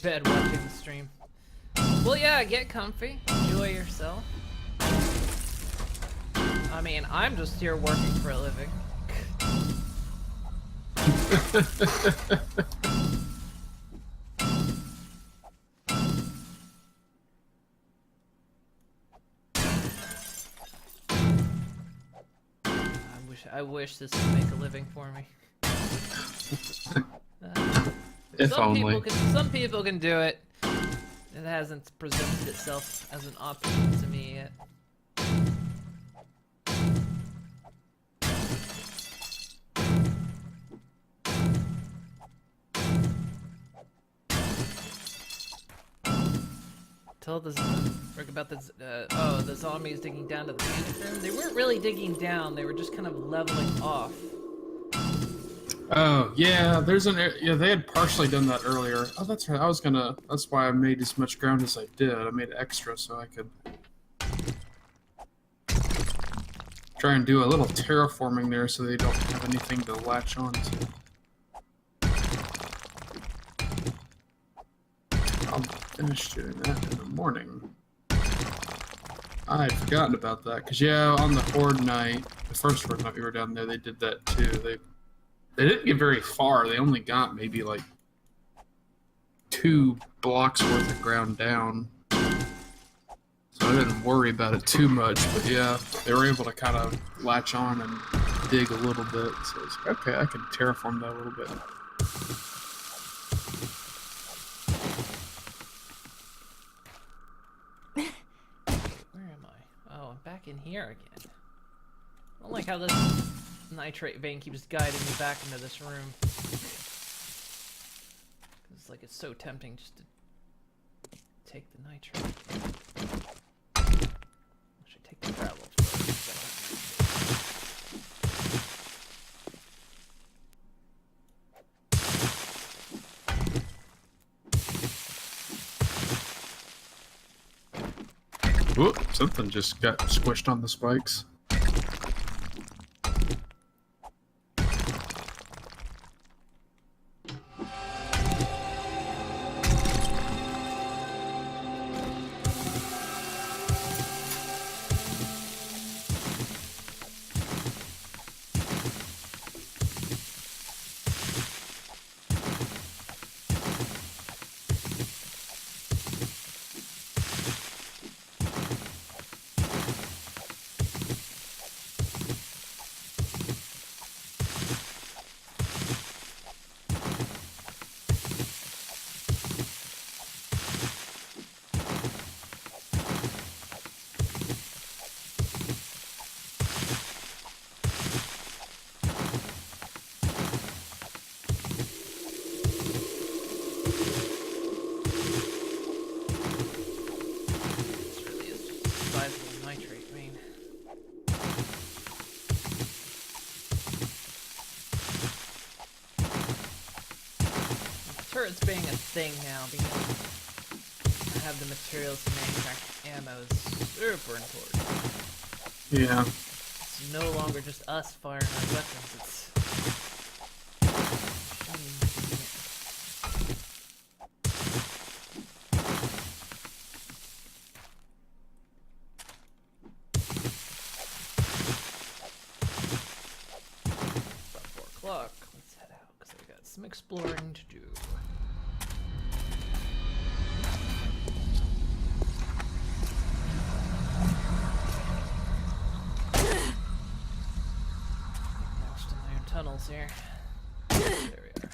bed watching the stream. Well, yeah, get comfy. Enjoy yourself. I mean, I'm just here working for a living. I wish this would make a living for me. If only. Some people can do it. It hasn't presented itself as an option to me yet. Tell this Rick about this. The zombies digging down to the music room. They weren't really digging down. They were just kind of leveling off. Oh yeah, yeah. They had partially done that earlier. Oh, that's right. That's why I made as much ground as I did. I made extra so I could try and do a little terraforming there, so they don't have anything to latch on to. I'll finish doing that in the morning. I had forgotten about that, because yeah, on the Horde night, the first Horde night we were down there, they did that too. They didn't get very far, they only got maybe like 2 blocks worth of ground down. So I didn't worry about it too much, but yeah, they were able to kind of latch on and dig a little bit, so it's like, okay, I can terraform that a little bit. Back in here again. I don't like how this nitrate vein keeps guiding me back into this room. It's like it's so tempting just to take the nitrate. I should take the gravel first. Whoop, something just got squished on the spikes. Turrets being a thing now, being able to have the materials to manufacture ammo is super important. Yeah. It's no longer just us firing our weapons, it's about 4 o'clock. Let's head out, because we got some exploring to do. Tunnels here. There we are.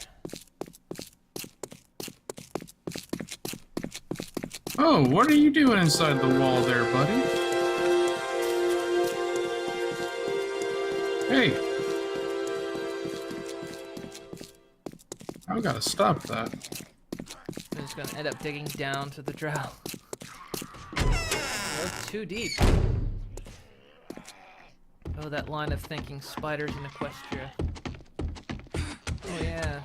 Oh, what are you doing inside the wall there, buddy? Hey! I gotta stop that. I'm just gonna end up digging down to the drow. That's too deep. Oh, that line of thinking, spiders in Equestria. Oh yeah.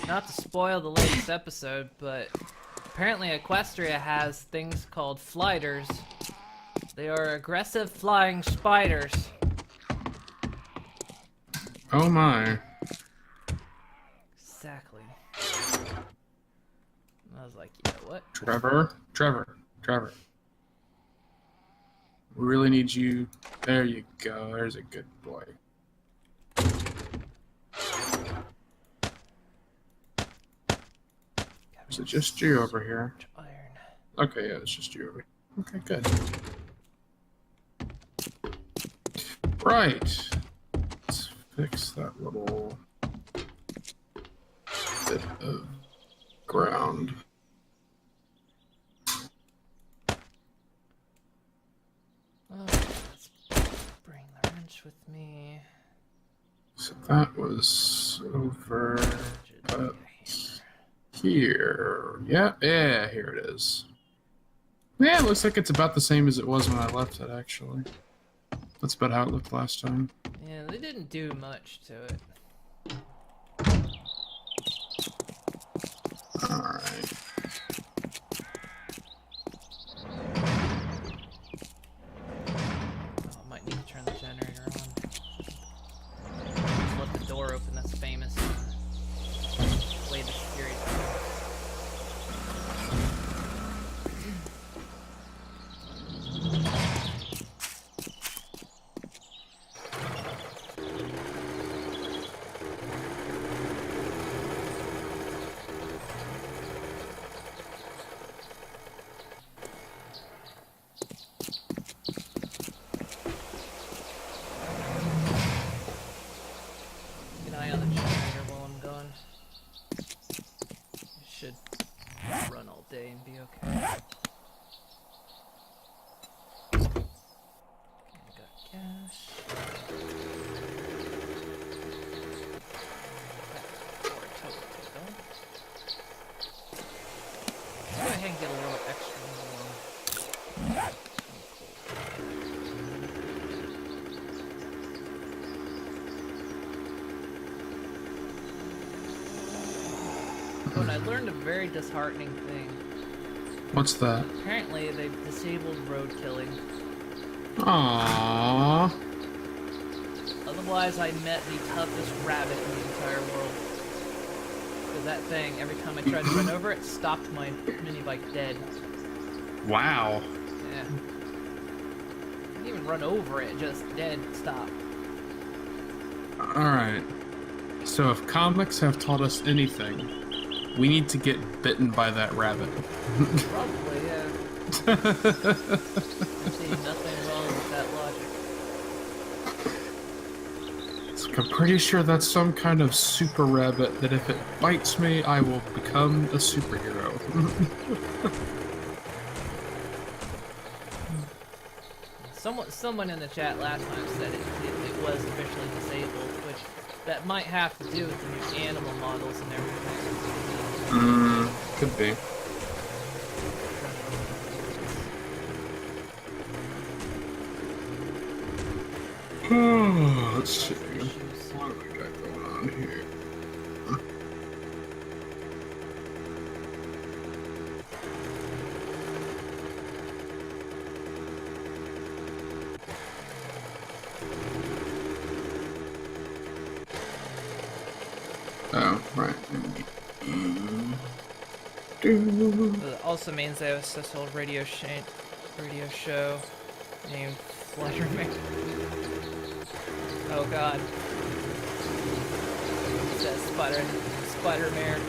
Not to spoil the latest episode, but apparently Equestria has things called flighters. They are aggressive flying spiders. Oh my. Exactly. was like, you know what? Trevor. We really need you. There you go. There's a good boy. Is it just you over here? Iron. Okay, yeah, it's just you over here. Okay, good. Right. Let's fix that little bit of ground. Let's bring the wrench with me. So that was over here. Yeah, here it is. Yeah, it looks like it's about the same as it was when I left it, actually. That's about how it looked last time. Yeah, they didn't do much to it. Alright. Oh, I might need to turn the generator on. Just let the door open, that's famous. Way the security. Keep an eye on the generator while I'm gone. It should run all day and be okay. Okay, got cash. Let's go ahead and get a little extra more. Oh, and I learned a very disheartening thing. What's that? Apparently, they've disabled road killing. Aww. Otherwise, I met the toughest rabbit in the entire world. Because that thing, every time I tried to run over it, stopped my mini bike dead. Wow. Yeah. Didn't even run over it, just dead, stop. Alright. So if comics have taught us anything, we need to get bitten by that rabbit. Probably, yeah. I see nothing wrong with that logic. So I'm pretty sure that's some kind of super rabbit that if it bites me, I will become a superhero. Someone in the chat last time said it was officially disabled, which that might have to do with the new animal models and everything. Could be. Let's see. What do we got going on here? Oh, right. It also means they have this old radio show named Fletcherman. Oh god. It says Spider-Man.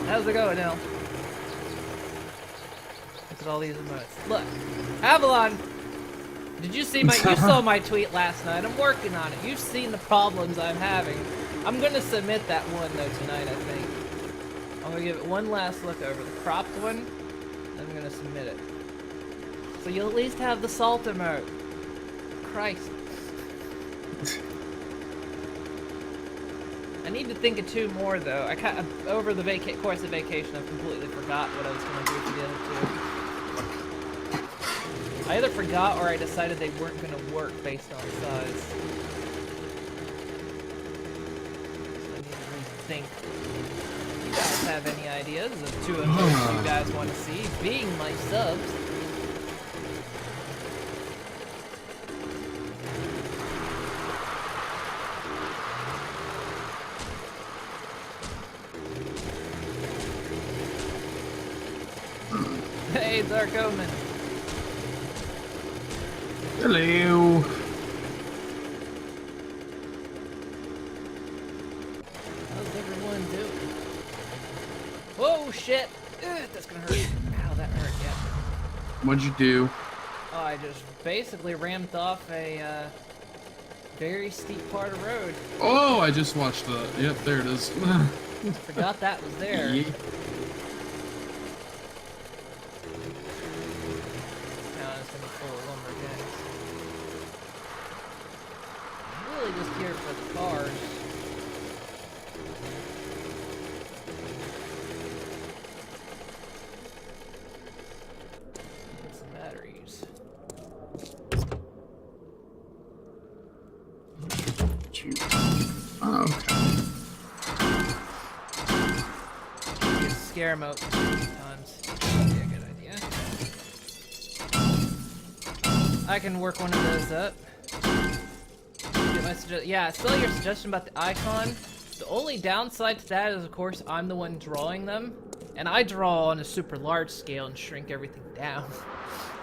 How's it going, Nell? Look at all these emotes. Look! Avalon! Did you see you saw my tweet last night. I'm working on it. You've seen the problems I'm having. I'm gonna submit that one though tonight, I think. I'm gonna give it one last look over. The cropped one, then I'm gonna submit it. So you'll at least have the salt emote. Christ. I need to think of two more though. Over the course of vacation, I've completely forgot what I was gonna do for the other two. I either forgot or I decided they weren't gonna work based on size. So I need to rethink. If you guys have any ideas of two of those you guys want to see being my subs? Dark Omen. Hello. How's everyone doing? Whoa, shit! Ugh, that's gonna hurt. Ow, that hurt, yeah. What'd you do? Oh, I just basically rammed off a very steep part of road. Oh, I just watched the. Yep, there it is. Forgot that was there. Yeah. Now it's gonna be full of lumberjacks. I'm really just here for the cars. Get some batteries. Oh, okay. Get scare them out sometimes. That'd be a good idea. I can work one of those up. Get my yeah, I saw your suggestion about the icon. The only downside to that is, of course, I'm the one drawing them. And I draw on a super large scale and shrink everything down.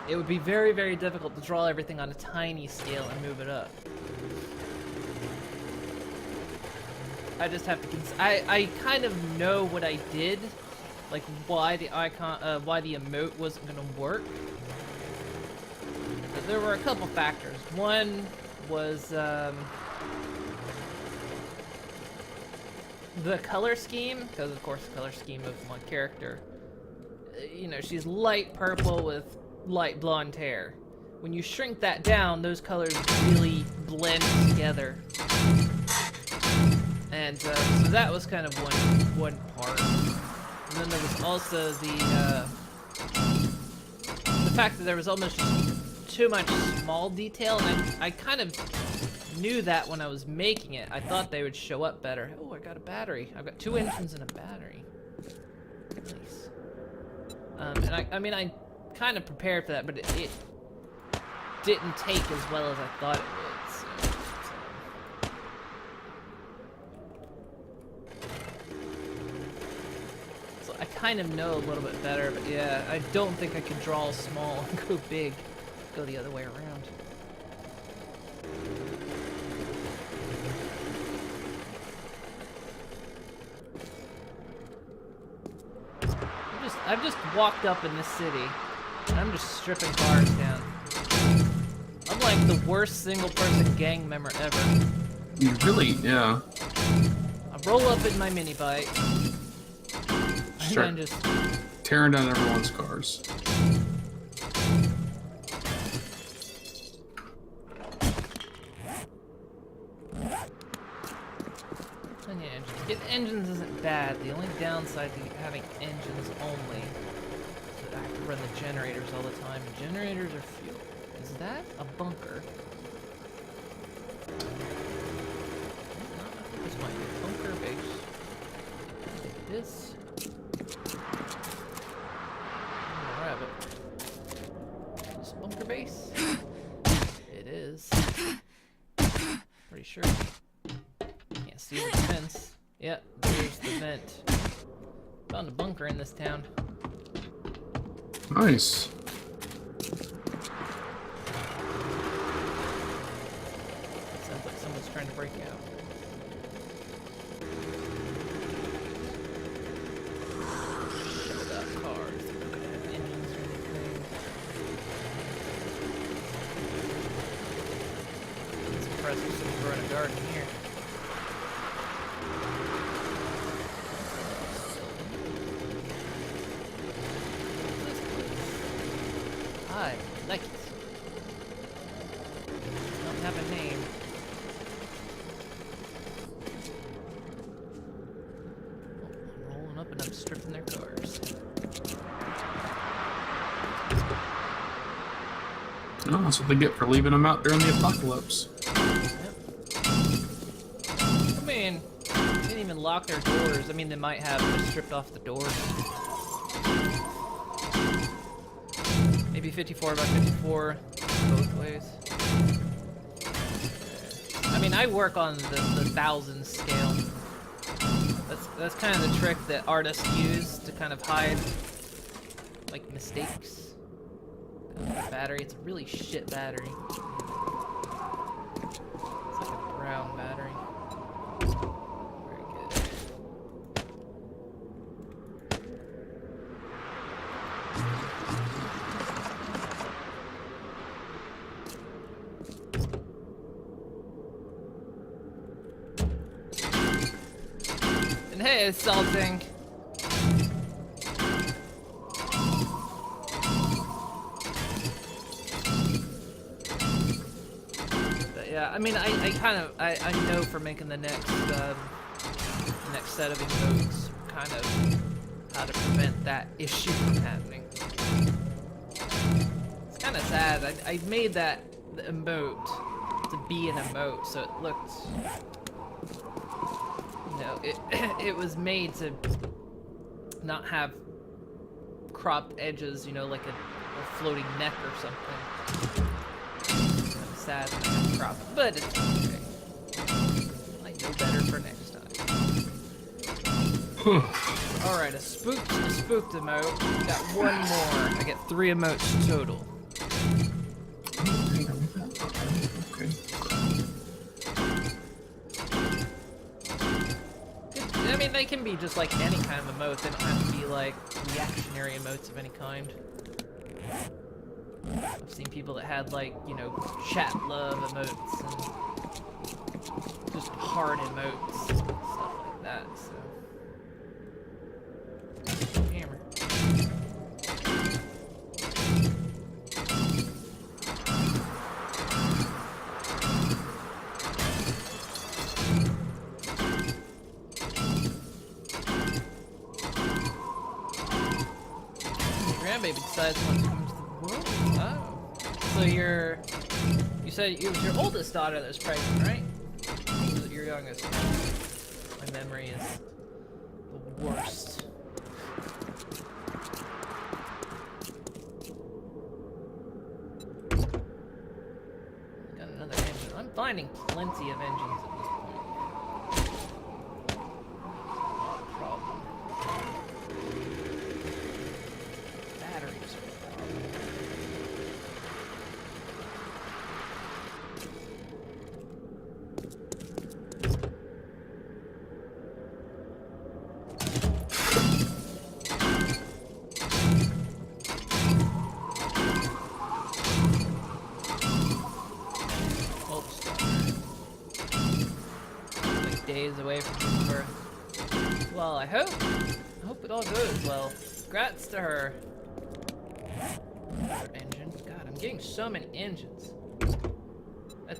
It would be very, very difficult to draw everything on a tiny scale and move it up. I just have to I kind of know what I did, like why the icon, why the emote wasn't gonna work. But there were a couple factors. One was the color scheme, because of course the color scheme of my character. You know, she's light purple with light blonde hair. When you shrink that down, those colors really blend together. And so that was kind of one part. And then there was also the fact that there was almost too much small detail, and I kind of knew that when I was making it. I thought they would show up better. Oh, I got a battery. I've got 2 engines and a battery. Nice. And I mean, I kind of prepared for that, but it didn't take as well as I thought it would. I kind of know a little bit better, but yeah, I don't think I can draw small and go big. Go the other way around. I've just walked up in this city, and I'm just stripping cars down. I'm like the worst single-person gang member ever. You really, yeah. I roll up in my mini bike. Start and then just tearing down everyone's cars. And yeah, getting engines isn't bad. The only downside to having engines only is that I have to run the generators all the time. Generators are fuel. Is that a bunker? I think this might be a bunker base. This. Rabbit. Is this a bunker base? It is. Pretty sure. Can't see the fence. Yep, there's the vent. Found a bunker in this town. Nice. Sounds like someone's trying to break out. Without cars, they're not gonna have engines or anything. It's impressive someone's growing a garden here. I like it. Don't have a name. Oh, I'm rolling up and I'm stripping their cars. Oh, that's what they get for leaving them out during the apocalypse. Yep. I mean, they didn't even lock their doors. I mean, they might have just stripped off the doors. Maybe 54 by 54 both ways. I mean, I work on the thousands scale. That's kind of the trick that artists use to kind of hide like mistakes. battery. It's a really shit battery. It's like a brown battery. Very good. And hey, assaulting. Yeah, I mean, I know for making the next set of emotes, kind of how to prevent that issue from happening. It's kind of sad. I made the emote to be an emote, so it looked, you know, it was made to not have cropped edges, you know, like a floating neck or something. Sad that I have crop, but it's okay. I know better for next time. Alright, a spooked emote. Got one more. I get 3 emotes total. Okay. I mean, they can be just like any kind of emote. They don't have to be like reactionary emotes of any kind. I've seen people that had, like, you know, chat love emotes and just hard emotes and stuff like that, so. Hammer. Grandbaby decides when to come into the world. Oh. So you said it was your oldest daughter that was pregnant, right? Or was it your youngest? My memory is the worst. Got another engine. I'm finding plenty of engines at this point. Not a problem. Batteries are a problem. Days away from his birth. Well, I hope it all goes well. Congrats to her. Another engine. God, I'm getting so many engines. I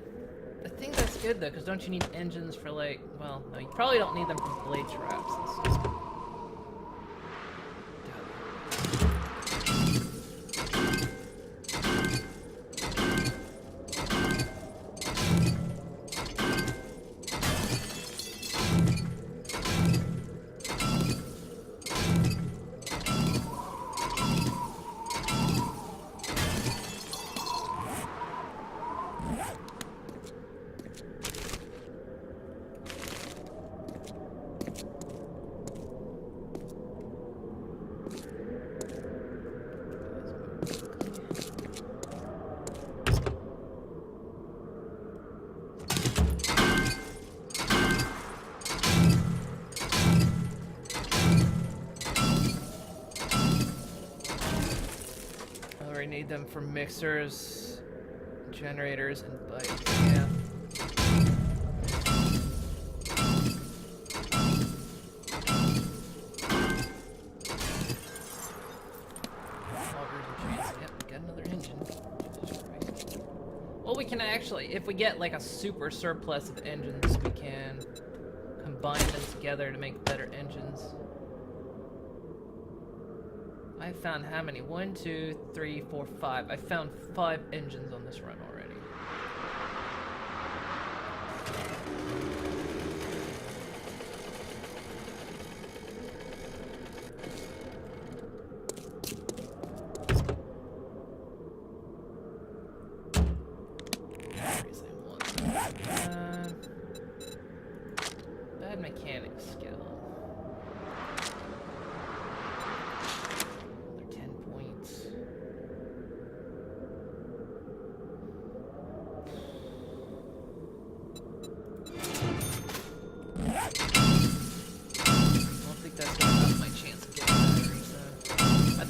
think that's good though, because don't you need engines for, like, well, no, you probably don't need them for blade traps and stuff. Need them for mixers, generators, and bikes. Yeah. Yep, got another engine. Well, we can actually, if we get like a super surplus of engines, we can combine them together to make better engines. I found how many? 1, 2, 3, 4, 5. I found 5 engines on this run already. Bad mechanic skill.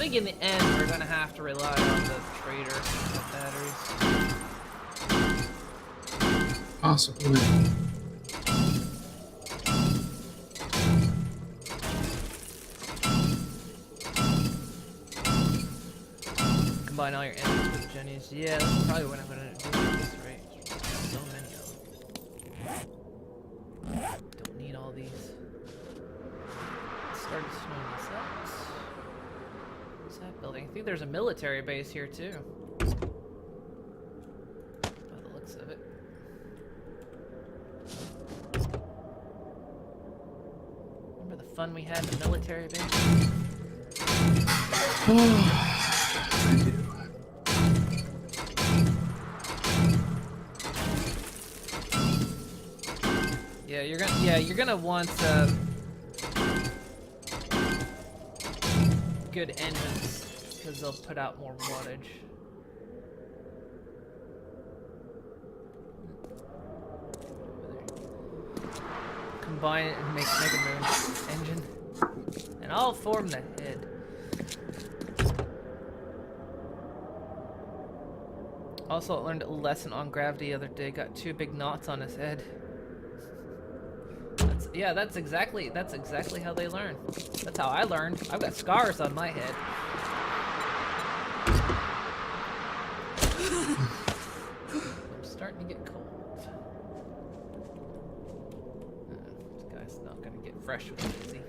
think in the end we're gonna have to rely on the trader batteries. Possibly. Combine all your engines with Jenny's. Yeah, that's probably what I'm gonna do at this rate. So many of them. Don't need all these. Started snowing this out. What's that building? I think there's a military base here too. By the looks of it. Remember the fun we had in the military base? I do. Yeah, you're gonna want good engines because they'll put out more wattage. Combine it and make Mega Moon engine, and I'll form the head. Also, I learned a lesson on gravity the other day. Got 2 big knots on his head. That's exactly how they learn. That's how I learned. I've got scars on my head. I'm starting to get cold. This guy's not gonna get fresh with it, is he?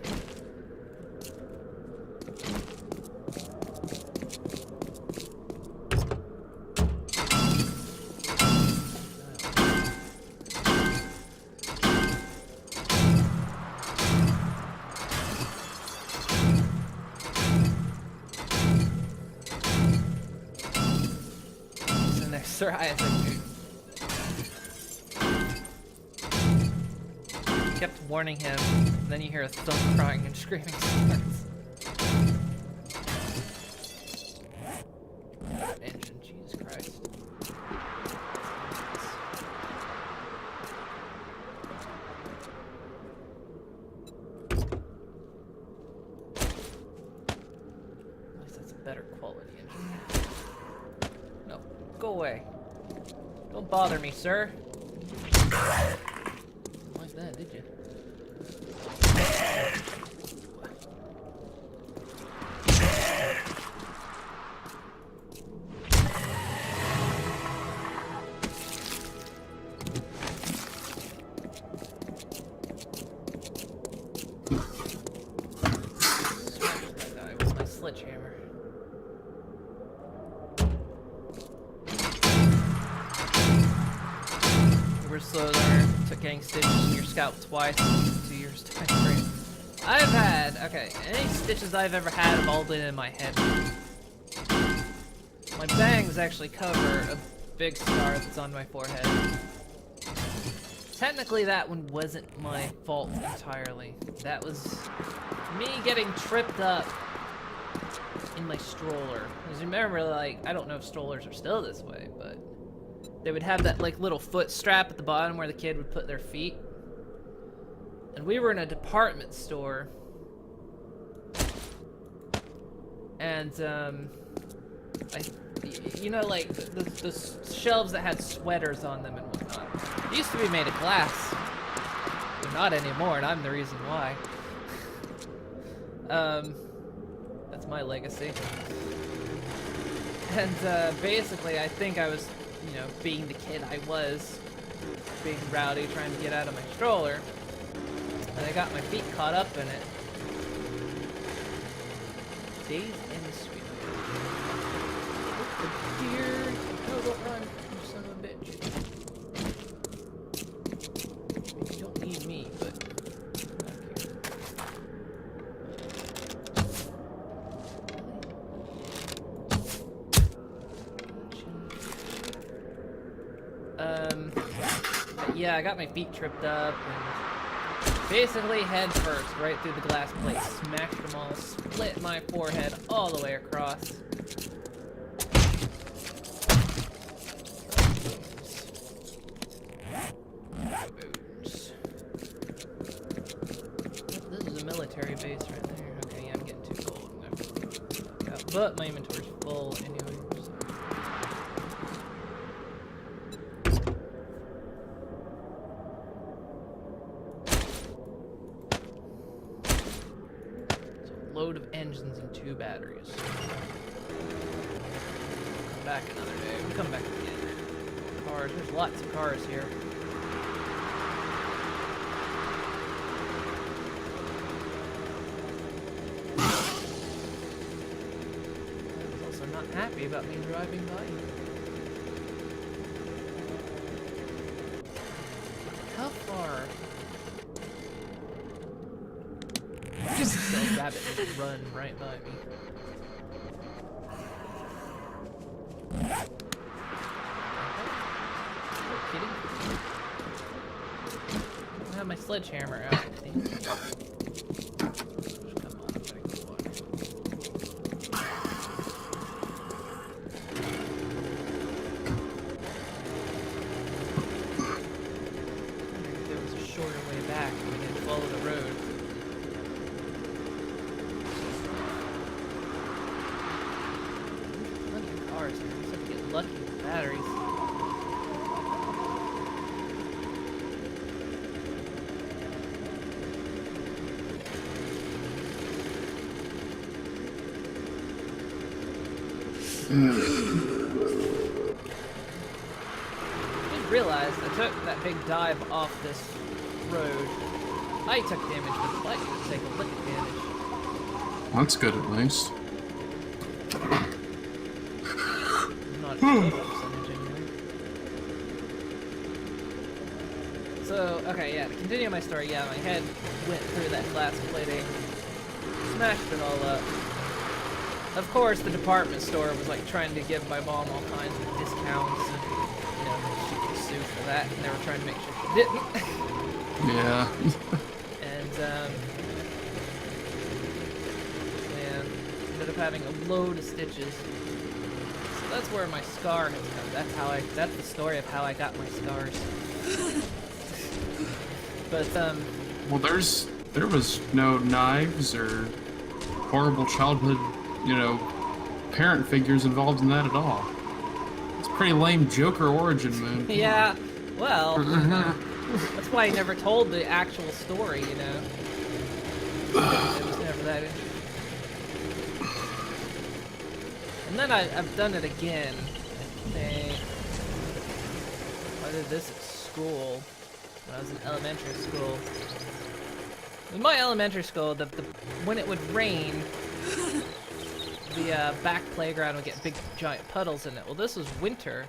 Sir Isaac. Kept warning him, and then you hear a thump crying and screaming. Engine, Jesus Christ. At least that's a better quality engine. No, go away. Don't bother me, sir. Like that, did you? Smash that guy with my sledgehammer. We're slow learner. Took getting stitches in your scalp twice in 2 years time frame. I've had, okay, any stitches I've ever had have all been in my head. My bangs actually cover a big scar that's on my forehead. Technically that one wasn't my fault entirely. That was me getting tripped up in my stroller. Because remember, like, I don't know if strollers are still this way, but they would have that like little foot strap at the bottom where the kid would put their feet. And we were in a department store. And you know, like the shelves that had sweaters on them and whatnot. It used to be made of glass. But not anymore, and I'm the reason why. That's my legacy. And basically, I think I was, you know, being the kid I was, being rowdy, trying to get out of my stroller, and I got my feet caught up in it. Days in the street. Here. No, don't run, you son of a bitch. I mean, you don't need me, but yeah, I got my feet tripped up and basically head first right through the glass plate, smashed them all, split my forehead all the way across. Boots. This is a military base right there. Okay, yeah, I'm getting too cold. but my inventory's full anyway. So. It's a load of engines and 2 batteries. Come back another day. We'll come back again. Cars. There's lots of cars here. Happy about me driving by. How far? Just a rabbit just run right by me. Are you kidding? I don't have my sledgehammer out. Damn. Lucky with batteries. I just realized I took that big dive off this road. I took damage, but the bike didn't take a lick of damage. That's good at least. So, okay, yeah, to continue my story, yeah, my head went through that glass plating, smashed it all up. Of course, the department store was, like, trying to give my mom all kinds of discounts, and, you know, she could sue for that, and they were trying to make sure she didn't. Yeah. And, yeah, ended up having a load of stitches. So that's where my scar has come. That's the story of how I got my scars. But, well, there was no knives or horrible childhood, you know, parent figures involved in that at all. It's a pretty lame Joker origin, man. Yeah, well, that's why he never told the actual story, you know. It was never that interesting. And then I've done it again, I think. I did this at school. When I was in elementary school. In my elementary school, when it would rain, the back playground would get big giant puddles in it. Well, this was winter,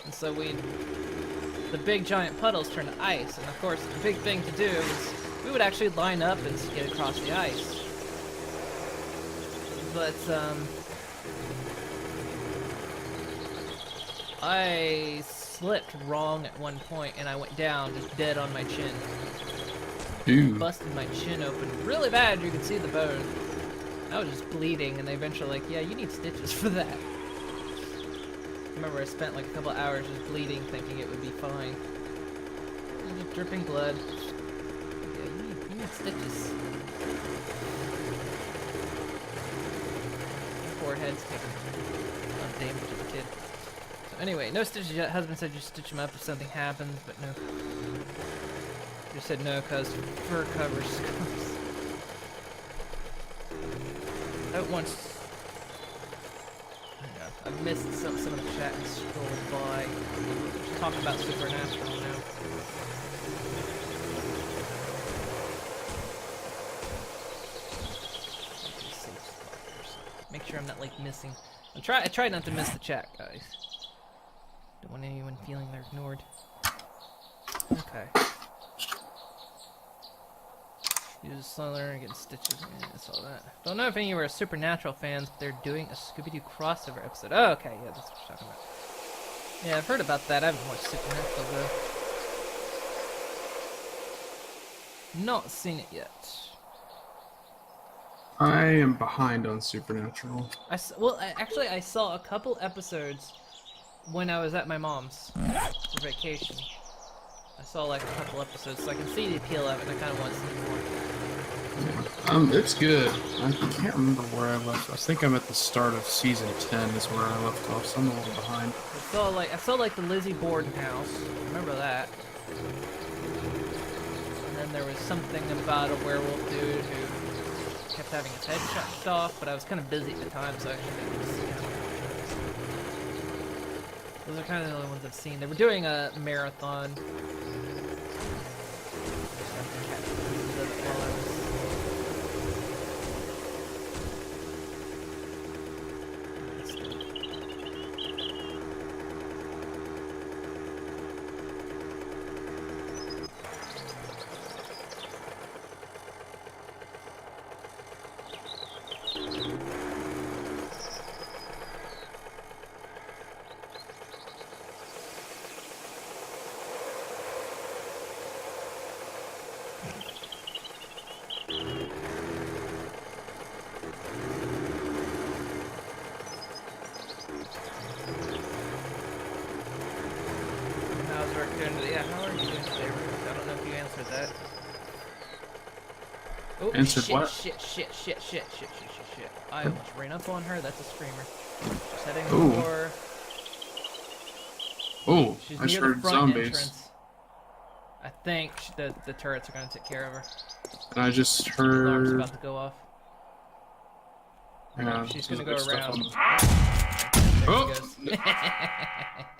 and so the big giant puddles turned to ice. And of course, the big thing to do was we would actually line up and skid across the ice. But I slipped wrong at one point and I went down just dead on my chin. Dude. Busted my chin open really bad. You could see the bone. I was just bleeding, and they eventually like, yeah, you need stitches for that. I remember I spent like a couple hours just bleeding, thinking it would be fine. Just dripping blood. Yeah, you need stitches. Poor head's taking a lot of damage as a kid. So anyway, no stitches yet. Husband said you stitch them up if something happens, but no. You said no because fur covers scars. That once. I've missed some of the chat and scrolled by. Just talk about Supernatural now. Make sure I'm not like missing. I try not to miss the chat, guys. Don't want anyone feeling they're ignored. Okay. Use slow learner, getting stitches. Yeah, that's all that. Don't know if any of you are Supernatural fans, but they're doing a Scooby-Doo crossover episode. Oh, okay, yeah, that's what you're talking about. Yeah, I've heard about that. I haven't watched Supernatural though. Not seen it yet. I am behind on Supernatural. Actually, I saw a couple episodes when I was at my mom's for vacation. I saw like a couple episodes, so I can see the appeal of it, and I kind of want to see more. It's good. I can't remember where I left. I think I'm at the start of season 10 is where I left off, so I'm a little behind. I saw the Lizzie Borden house. Remember that? And then there was something about a werewolf dude who kept having his head chopped off, but I was kind of busy at the time, so I didn't see him. Those are kind of the only ones I've seen. They were doing a marathon. Yeah, how are you doing today, Ruth? I don't know if you answered that. Oh, Answered shit, what? shit. I almost ran up on her. That's a screamer. She's heading Ooh. for... Oh, She's I just near the heard front zombies. entrance. I think the turrets are going to take care of her. And I just The alarm's heard. about to go off. Yeah, She's there's going to go other stuff around. on- There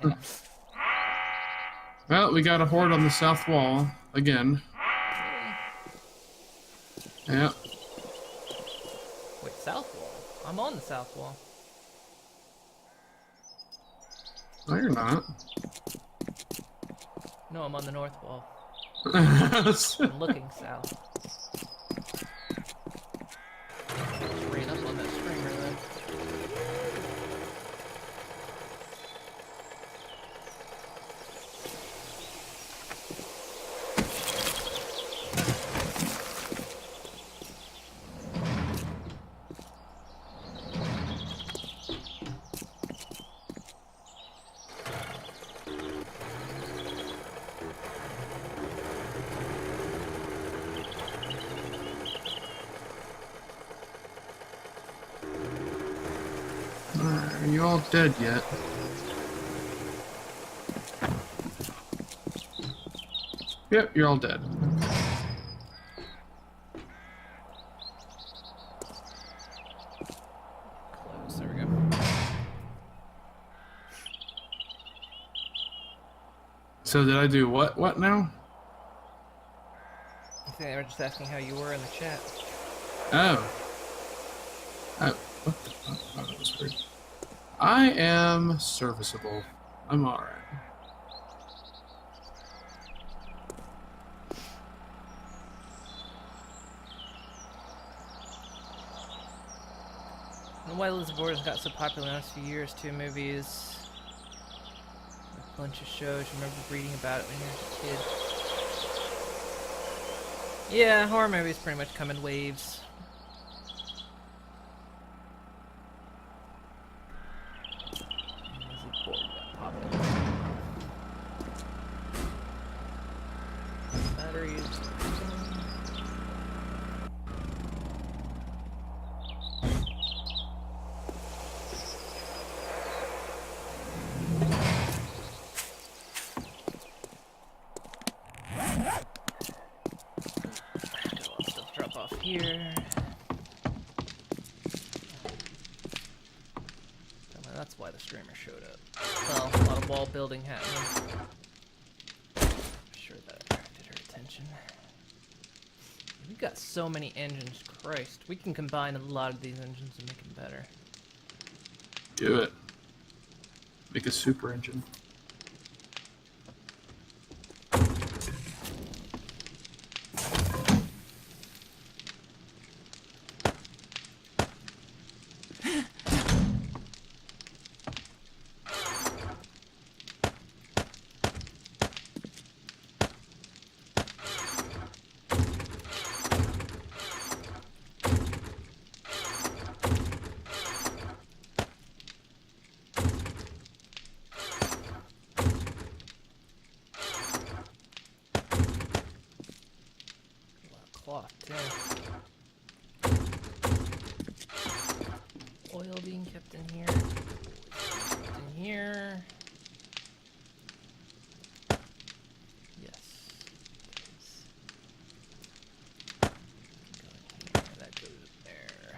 she goes. Well, we got a horde on the south wall again. Yeah. Wait, south wall? I'm on the south wall. No, you're not. No, I'm on the north wall. That's- I'm looking south. Just ran up on that screamer then. Are you all dead yet? Yep, you're all dead. Close, there we go. So did I do what? What now? I think they were just asking how you were in the chat. Oh. Oh, what the fuck? Oh, that was weird. I am serviceable. I'm alright. I don't know why Lizzie Borden's got so popular in the last few years. 2 movies, a bunch of shows. You remember reading about it when you were a kid. Yeah, horror movies pretty much come in waves. Lizzie Borden got popular. Batteries. Drop off here. That's why the streamer showed up. Well, a lot of wall building happening. I'm sure that attracted her attention. We've got so many engines, Christ. We can combine a lot of these engines and make them better. Do it. Make a super engine. cloth too. Oil being kept in here. In here. Yes. Go in here. That goes there.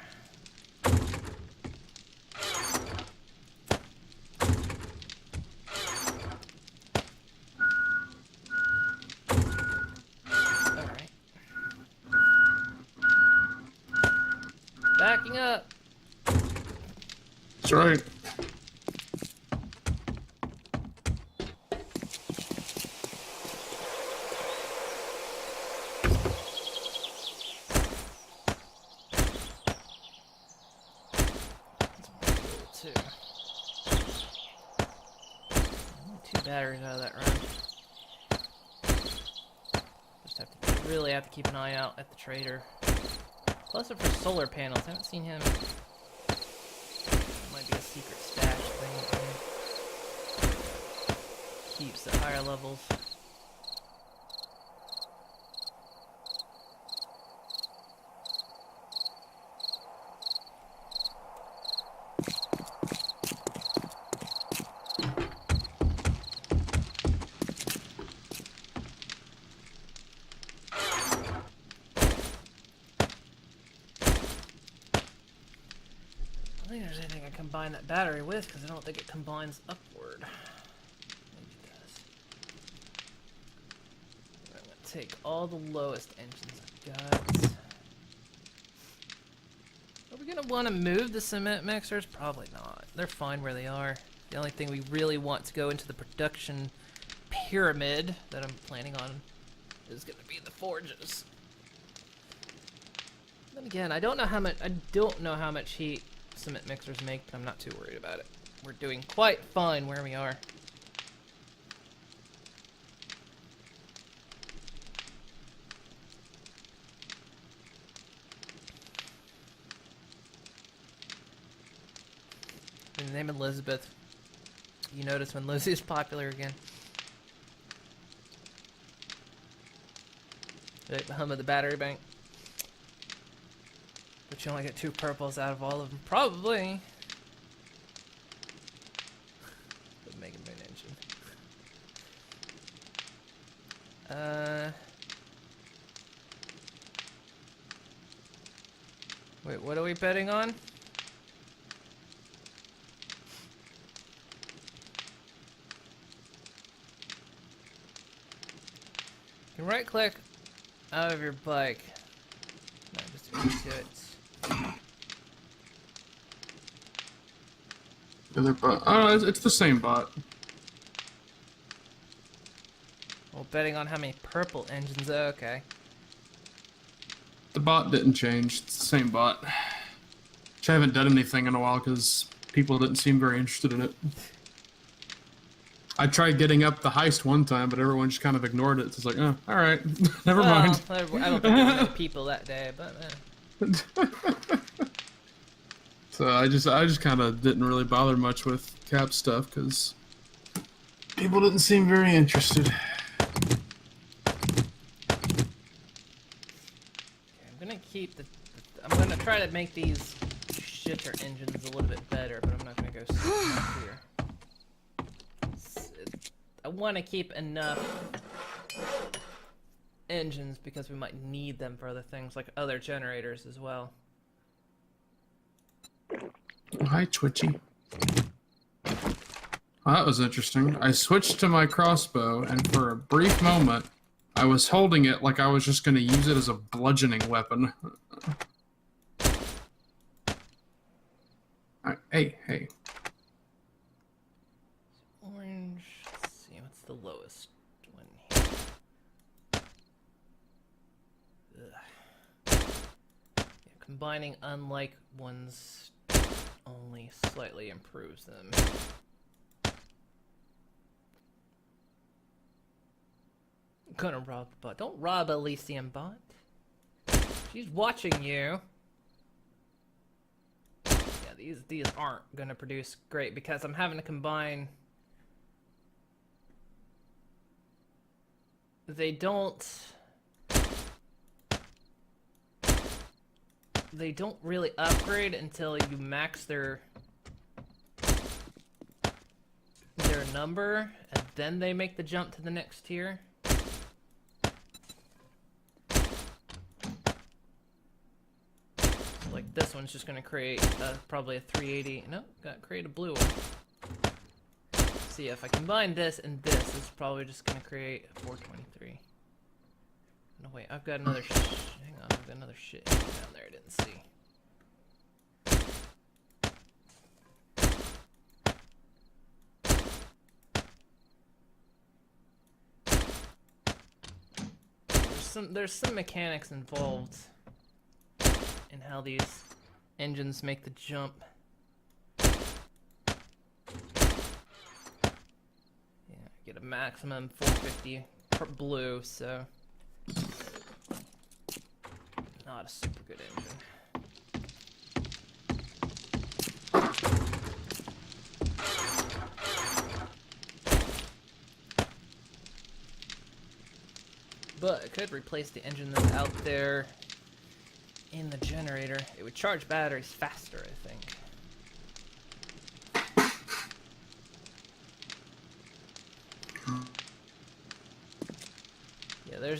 Alright. Backing up. That's right. Two. Two batteries out of that run. Just have to really have to keep an eye out at the trader. Plus, for solar panels, I haven't seen him. Might be a secret stash thing. Keeps at higher levels. I don't think there's anything I combine that battery with because I don't think it combines upward. Maybe it does. I'm gonna take all the lowest engines I've got. Are we gonna want to move the cement mixers? Probably not. They're fine where they are. The only thing we really want to go into the production pyramid that I'm planning on is gonna be the forges. Then again, I don't know how much heat cement mixers make, but I'm not too worried about it. We're doing quite fine where we are. In the name of Elizabeth, you notice when Lucy's popular again. Like the hum of the battery bank. But you only get 2 purples out of all of them. Probably. The Mega Moon engine. Wait, what are we betting on? You can right click out of your bike. No, just into it. The other bot. Oh, it's the same bot. Well, betting on how many purple engines. Okay. The bot didn't change. It's the same bot. Which I haven't done anything in a while because people didn't seem very interested in it. I tried getting up the heist one time, but everyone just kind of ignored it. It's like, oh, all right, never mind. I don't think there were many people that day, but So I just kind of didn't really bother much with cap stuff because people didn't seem very interested. I'm gonna keep I'm gonna try to make these shitter engines a little bit better, but I'm not gonna go super much here. I want to keep enough engines because we might need them for other things, like other generators as well. Oh, hi, Twitchy. Well, that was interesting. I switched to my crossbow, and for a brief moment, I was holding it like I was just going to use it as a bludgeoning weapon. Hey. Orange. Let's see, what's the lowest one here? Yeah, combining unlike ones only slightly improves them. I'm gonna rob the bot. Don't rob Elysium bot. She's watching you. Yeah, these aren't gonna produce great because I'm having to combine. They don't they don't really upgrade until you max their number, and then they make the jump to the next tier. Like this one's just gonna create probably a 380. No, gotta create a blue one. See, if I combine this and this, it's probably just gonna create a 423. No, wait, I've got another hang on, I've got another shit down there I didn't see. There's some mechanics involved in how these engines make the jump. Yeah, get a maximum 450 per blue, so not a super good engine. But it could replace the engine that's out there in the generator. It would charge batteries faster, I think. Yeah, there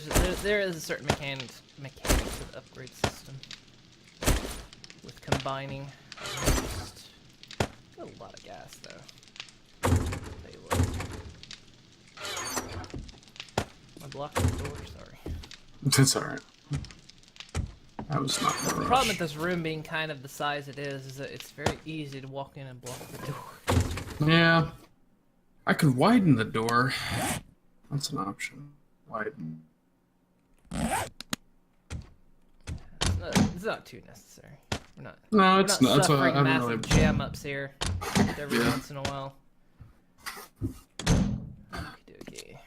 is a certain mechanic to the upgrade system with combining. Got a lot of gas though. Tell you what. I blocked the door. Sorry. That's alright. I was not in a The rush. problem with this room being kind of the size it is that it's very easy to walk in and block the door. Yeah. I could widen the door. That's an option. Widen. It's not too necessary. We're not. No, We're it's not not. That's what I suffering haven't massive really. jam ups here every Yeah. once in a while. Okay.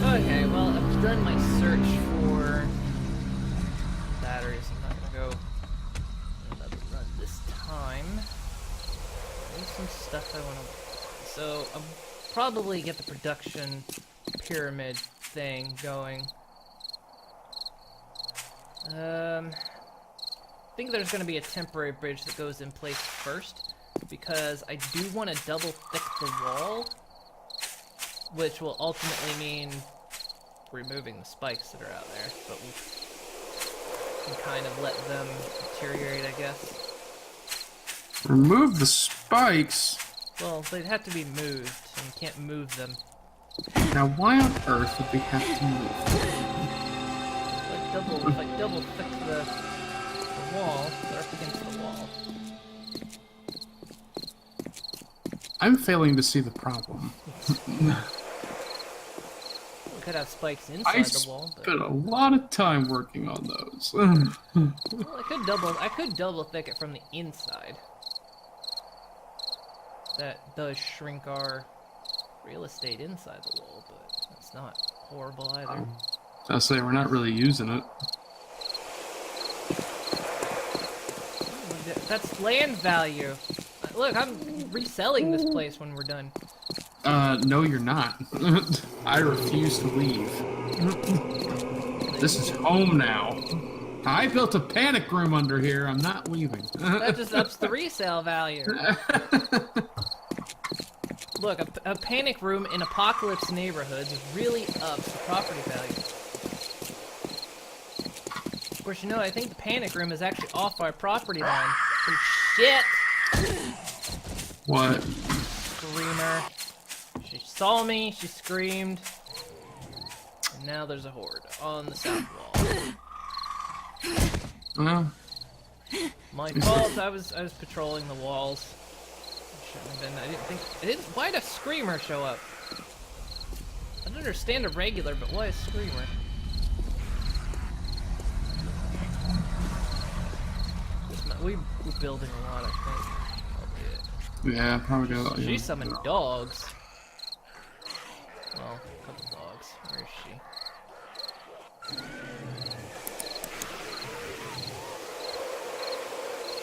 Okay, well, I've done my search for batteries. I'm not gonna go another run this time. There's some stuff I want to. So I'll probably get the production pyramid thing going. I think there's going to be a temporary bridge that goes in place first, because I do want to double thick the wall, which will ultimately mean removing the spikes that are out there, but we can kind of let them deteriorate, I guess. Remove the spikes. Well, they'd have to be moved, and you can't move them. Now, why on earth would we have to move? If I double thick the wall, they're up against the wall. I'm failing to see the problem. We could have spikes inside the wall, but spent a lot of time working on those. well, I could double thick it from the inside. That does shrink our real estate inside the wall, but that's not horrible either. I'll say we're not really using it. That's land value. Look, I'm reselling this place when we're done. No, you're not. I refuse to leave. This is home now. I built a panic room under here. I'm not leaving. That just ups the resale value. Look, a panic room in apocalypse neighborhoods really ups the property value. Of course, you know, I think the panic room is actually off our property line. Oh, shit! What? Screamer. She saw me, she screamed. And now there's a horde on the south wall. Well, My fault, I was patrolling the walls. Shouldn't have been. I didn't. Why'd a screamer show up? I don't understand a regular, but why a screamer? We're building a lot, I think. Probably it. yeah, probably got. She summoned dogs. Well, a couple dogs. Where is she?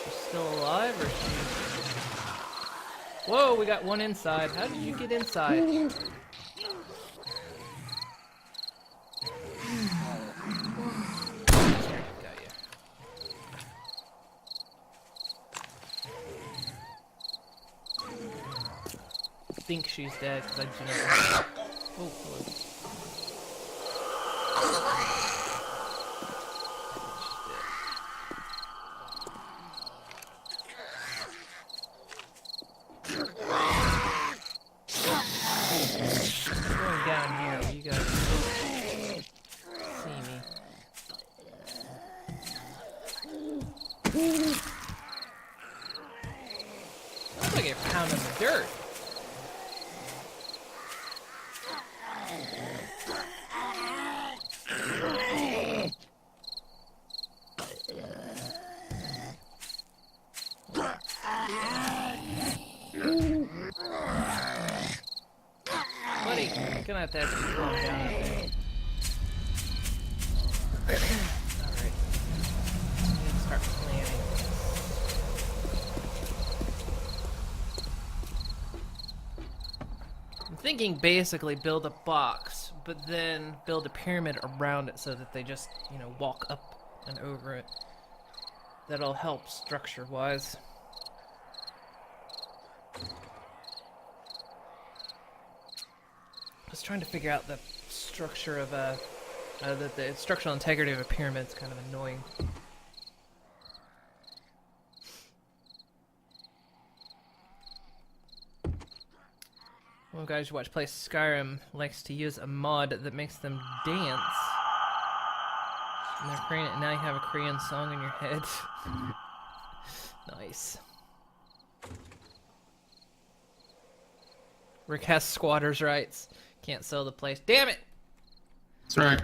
She's still alive, or is she? Whoa, we got one inside. How did you get inside? think she's dead because I do not know. Oh, hello. Going down here, you guys see me. Looks like you're pounding the dirt. Buddy, you're gonna have to calm down a bit. Alright. I need to start planning. I'm thinking basically build a box, but then build a pyramid around it so that they just, you know, walk up and over it. That'll help structure-wise. I was trying to figure out the structure of the structural integrity of a pyramid is kind of annoying. One guy who watch play Skyrim likes to use a mod that makes them dance. And they're Korean, and now you have a Korean song in your head. Nice. Rick has squatters' rights. Can't sell the place. Damn it! That's right.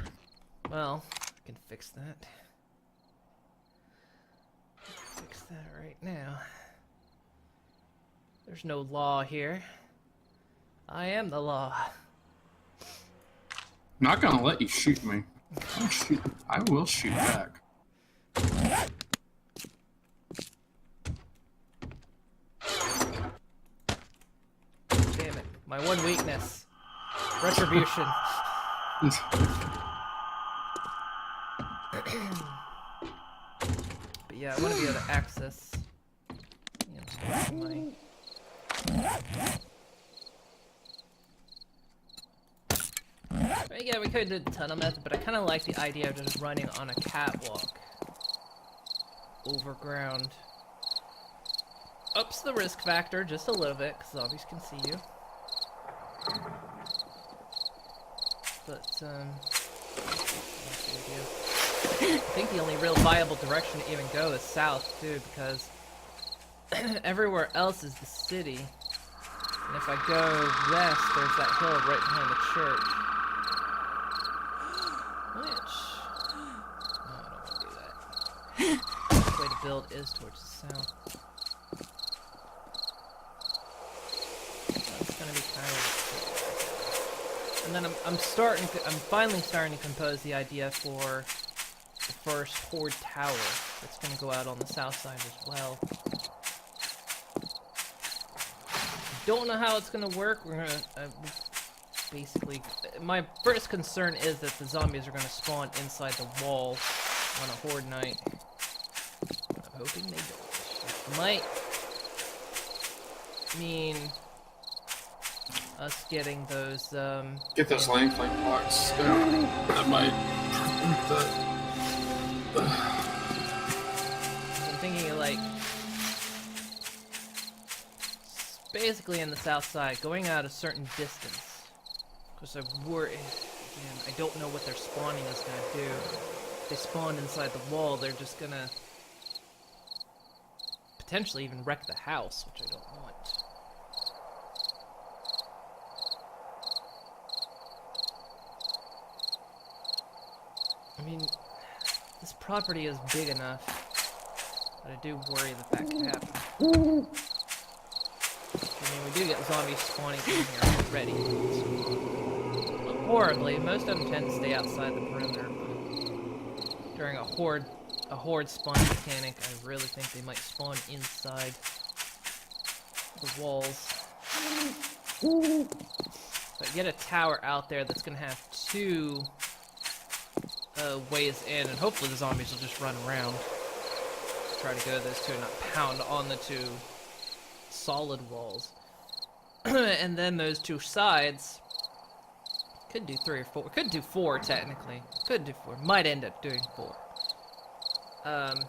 Well, I can fix that. Fix that right now. There's no law here. I am the law. I'm not gonna let you shoot me. I will shoot back. Damn it. My one weakness. Retribution. But yeah, I want to be able to access, you know, money. Yeah, we could do the tunnel method, but I kind of like the idea of just running on a catwalk over ground. Ups the risk factor just a little bit, because zombies can see you. But, that's the idea. I think the only real viable direction to even go is south, too, because everywhere else is the city. And if I go west, there's that hill right behind the church. Which... no, I don't want to do that. The way to build is towards the south. That's gonna be kind of... and then I'm finally starting to compose the idea for the first Horde Tower that's gonna go out on the south side as well. Don't know how it's gonna work. We're gonna basically, my first concern is that the zombies are gonna spawn inside the wall on a horde night. I'm hoping they don't. It might mean us getting those Get those lane flame blocks down. That might I'm thinking of like basically in the south side, going out a certain distance. Because again, I don't know what their spawning is gonna do. If they spawn inside the wall, they're just gonna potentially even wreck the house, which I don't want. I mean, this property is big enough, but I do worry that that could happen. I mean, we do get zombies spawning in here already. Not horribly, most of them tend to stay outside the perimeter, but during a horde spawn mechanic, I really think they might spawn inside the walls. But get a tower out there that's gonna have two ways in, and hopefully the zombies will just run around. Try to go to those two and not pound on the two solid walls. and then those two sides. Could do 3 or 4. Could do 4 technically. Could do 4. Might end up doing 4. There's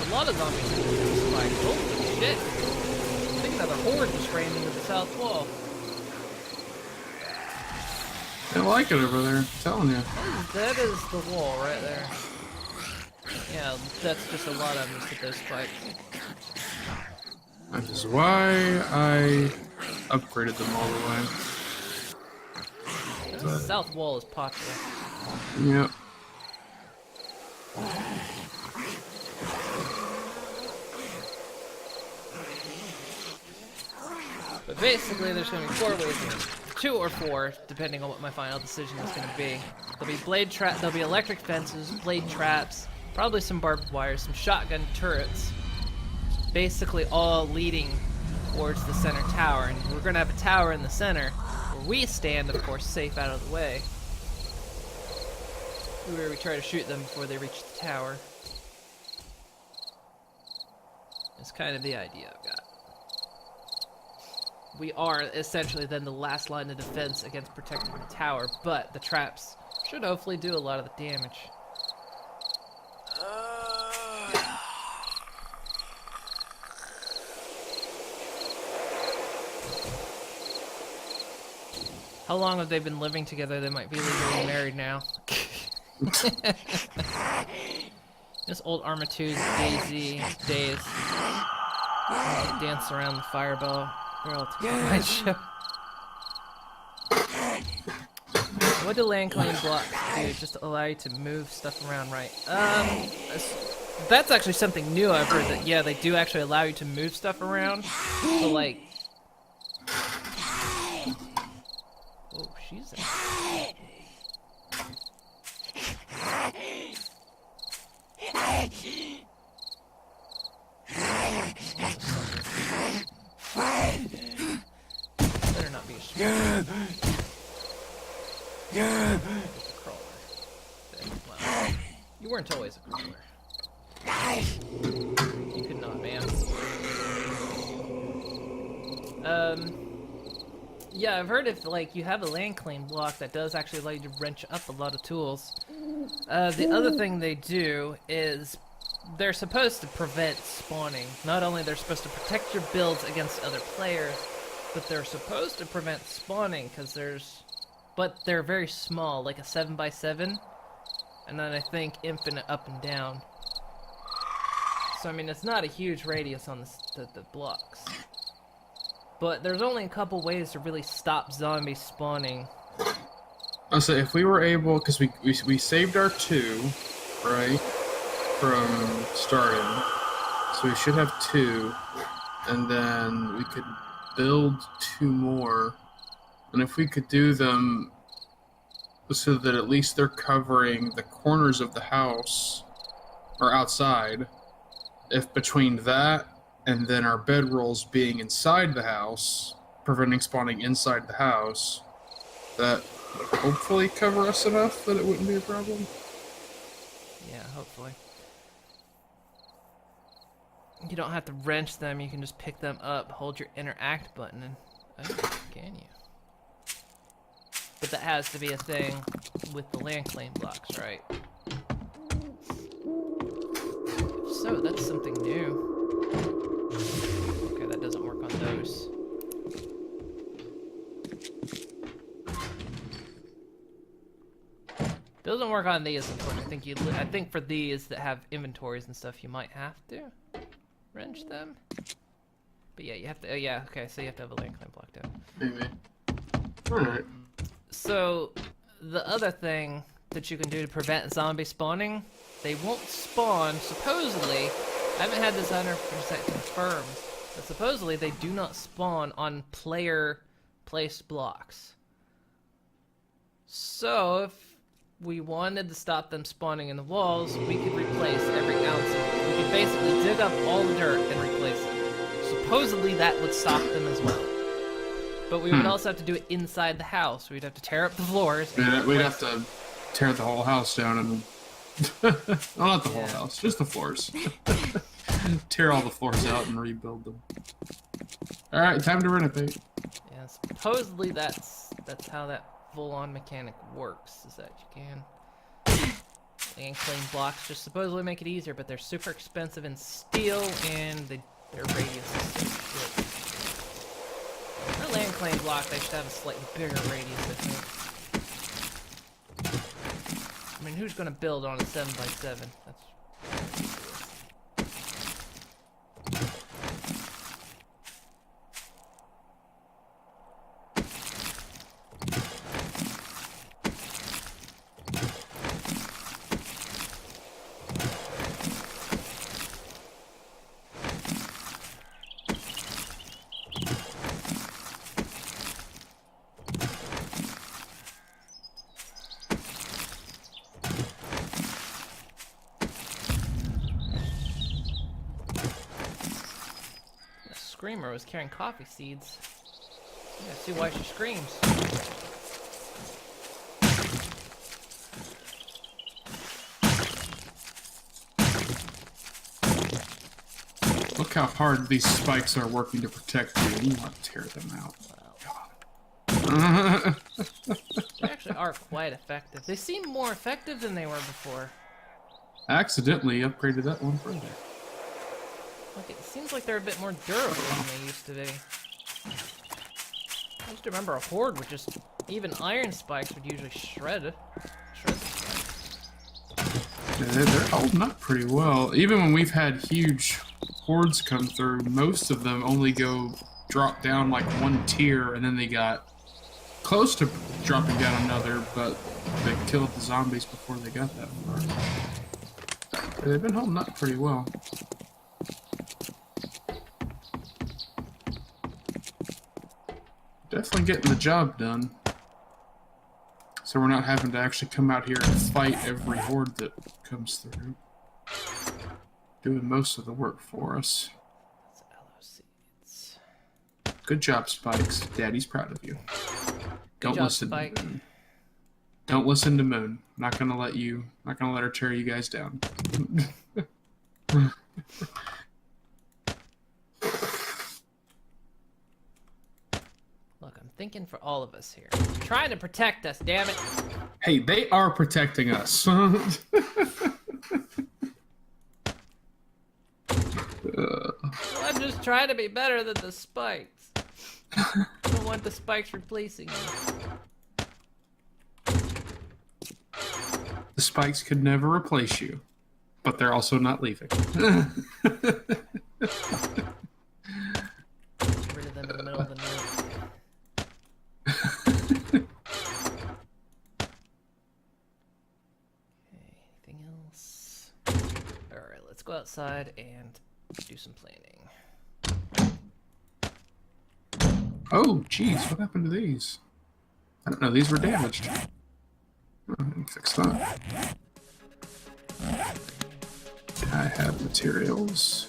a lot of zombies in this fight. Holy shit! I think another horde just ran into the south wall. They like it over there, I'm telling you. That is the wall right there. Yeah, that's just a lot of them just at those spikes. That is why I upgraded them all the way. The south wall is popular. Yep. But basically, there's going to be 4 ways, 2 or 4, depending on what my final decision is going to be. There'll be electric fences, blade traps, probably some barbed wire, some shotgun turrets, basically all leading towards the center tower. And we're going to have a tower in the center, where we stand, of course, safe out of the way, where we try to shoot them before they reach the tower. It's kind of the idea I've got. We are essentially then the last line of defense against protecting the tower, but the traps should hopefully do a lot of the damage. How long have they been living together? They might be legally married now. This old Armitude Daisy days. Dance around the fireball. They're all together on show. What do land claim blocks do? Just allow you to move stuff around, right? That's actually something new I've heard, that, yeah, they do actually allow you to move stuff around. So, like... Oh, she's in. Better not be a crawler. Well, you weren't always a crawler. You could not, man. Yeah, I've heard if, like, you have a land claim block, that does actually allow you to wrench up a lot of tools. The other thing they do is they're supposed to prevent spawning. Not only they're supposed to protect your builds against other players, but they're supposed to prevent spawning, because but they're very small, like a 7x7, and then I think infinite up and down. So, I mean, it's not a huge radius on the blocks. But there's only a couple ways to really stop zombies spawning. I'll say, if we were able, because we saved our 2, right, from starting, so we should have 2, and then we could build 2 more, and if we could do them so that at least they're covering the corners of the house, or outside, if between that and then our bedrolls being inside the house, preventing spawning inside the house, that would hopefully cover us enough that it wouldn't be a problem. Yeah, hopefully. You don't have to wrench them, you can just pick them up, hold your interact button, and... Oh, can you? But that has to be a thing with the land claim blocks, right? If so, that's something new. Okay, that doesn't work on those. Doesn't work on these, unfortunately. I think for these that have inventories and stuff, you might have to wrench them. But yeah, you have to. Oh yeah, okay. So you have to have a land claim block down. Maybe. All right. So the other thing that you can do to prevent zombie spawning, they won't spawn. Supposedly, I haven't had this 100% confirmed, but supposedly they do not spawn on player-placed blocks. So if we wanted to stop them spawning in the walls, we could replace every ounce of it. We could basically dig up all the dirt and replace it. Supposedly that would stop them as well. But we would also have to do it inside the house. We'd have to tear up the floors. Yeah, we'd have to tear the whole house down and Well, not the whole Yeah. house, just the floors. Tear all the floors out and rebuild them. All right, time to renovate. Yeah, supposedly that's how that full-on mechanic works. Is that you can and clean blocks just supposedly make it easier, but they're super expensive in steel and their radius is so short. For land claim block, they should have a slightly bigger radius, I think. I mean, who's gonna build on a 7x7? That's Screamer was carrying coffee seeds. Yeah, see why she screams. Look how hard these spikes are working to protect you. You want to tear them out. Wow. They actually are quite effective. They seem more effective than they were before. I accidentally upgraded that one further. Like, it seems like they're a bit more durable than they used to be. I used to remember a horde with just even iron spikes would usually shred the spikes. Yeah, they're holding up pretty well. Even when we've had huge hordes come through, most of them only drop down like one tier, and then they got close to dropping down another, but they killed the zombies before they got that far. Yeah, they've been holding up pretty well. Definitely getting the job done. So we're not having to actually come out here and fight every horde that comes through. Doing most of the work for us. That's aloe seeds. Good job, Spikes. Daddy's proud of you. Don't listen to Moon. Don't listen to Moon. Not gonna let her tear you guys down. Look, I'm thinking for all of us here. I'm trying to protect us, damn it. Hey, they are protecting us. Well, I'm just trying to be better than the spikes. I don't want the spikes replacing me. The Spikes could never replace you, but they're also not leaving. Get rid of them in the middle of the night. Okay, anything else? Alright, let's go outside and do some planning. Oh, jeez, what happened to these? I don't know, these were damaged. Fix that. I have materials.